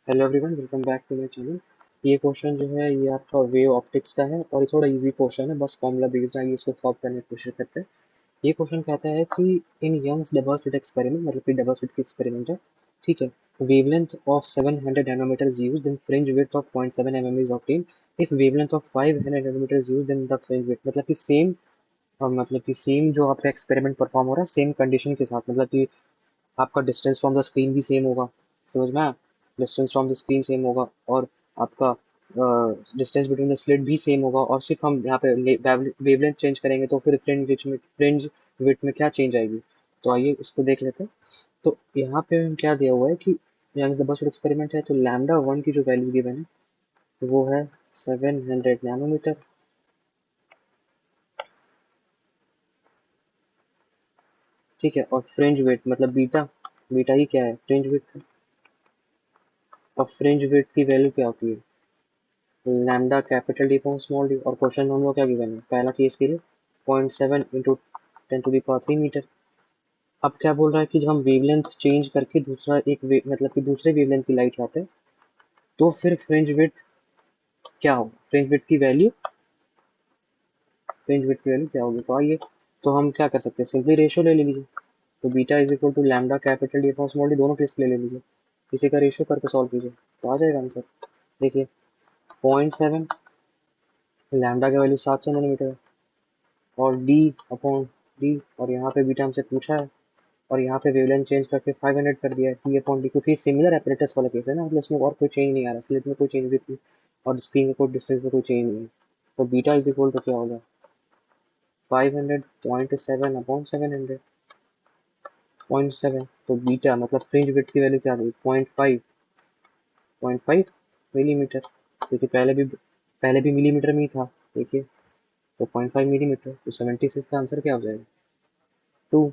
Hello everyone, welcome back to my channel. ये question जो है ये आपका वेव ऑप्टिक्स का है और ये थोड़ा इजी क्वेश्चन है, बस फॉर्मूला बेस्ड है। ये इसको सॉल्व करने की कोशिश करते हैं। ये क्वेश्चन कहता है कि in Young's double slit experiment, मतलब कि डबल स्लिट की एक्सपेरिमेंट है, ठीक है। Wavelength of 700 nanometre is used, then fringe width of 0.7 mm is obtain. If wavelength of 500 nanometre is used, then the fringe width, मतलब कि सेम जो आपका एक्सपेरिमेंट परफॉर्म हो रहा है सेम कंडीशन के साथ, मतलब कि आपका डिस्टेंस फ्रॉम द स्क्रीन भी सेम होगा। समझ में आया? Distance from the screen same होगा और आपका डिस्टेंस बिटवीन द स्लिट भी सेम होगा, और सिर्फ हम यहाँ पे वेवलेंथ चेंज करेंगे तो फिर फ्रिंज विड्थ में क्या चेंज आएगी। तो आइए इसको देख लेते हैं। तो यहाँ पे क्या दिया हुआ है कि यंग्स डबल स्लिट एक्सपेरिमेंट है, तो लैम्डा वन की जो वैल्यू गिवन है वो है 700 नैनोमीटर, ठीक है। और फ्रिंज विड्थ मतलब बीटा, बीटा ही क्या है, फ्रिंज विड्थ। और फ्रिंज विड्थ की वैल्यू क्या होती है, lambda capital D upon small D. और क्वेश्चन हम लोग क्या गिवन है, पहला केस के लिए 0.7 इंटू 10⁻³ मीटर। अब क्या बोल रहा है कि जब हम वेवलेंथ चेंज करके दूसरा मतलब कि दूसरे वेवलेंथ की लाइट लाते हैं तो फिर फ्रिंज विड्थ क्या होगा, फ्रिंज विड्थ की वैल्यू क्या होगी। तो आइए, तो हम क्या कर सकते हैं, सिंपली रेशियो ले लीजिए। तो beta is equal to lambda capital D upon small D, दोनों केस ले लीजिए। इसी का रेशियो करके सॉल्व कीजिए तो आ जाएगा आंसर। देखिए 0.7, लैम्डा की वैल्यू 700 नैनोमीटर है, और डी अपॉन डी, और यहाँ पे बीटा हमसे पूछा है, और यहाँ पे वेवलेंथ चेंज करके 500 कर दिया है, टी अपॉन डी, क्योंकि सिमिलर एपरेटस वाला केस है ना, मतलब इसमें और कोई चेंज नहीं आ रहा, स्लिट में कोई चेंज भी नहीं और स्क्रीन में कोई डिस्टेंस में कोई चेंज नहीं है। तो बीटा इज इक्वल टू क्या होगा, 500.7 अपॉन 700, 0.7। तो बीटा मतलब फ्रिंज विड्थ की वैल्यू क्या आ गई, 0.5 मिलीमीटर, क्योंकि पहले भी मिलीमीटर में ही था। देखिए, तो 0.5 मिलीमीटर, तो 76 का आंसर क्या हो जाएगा, 2।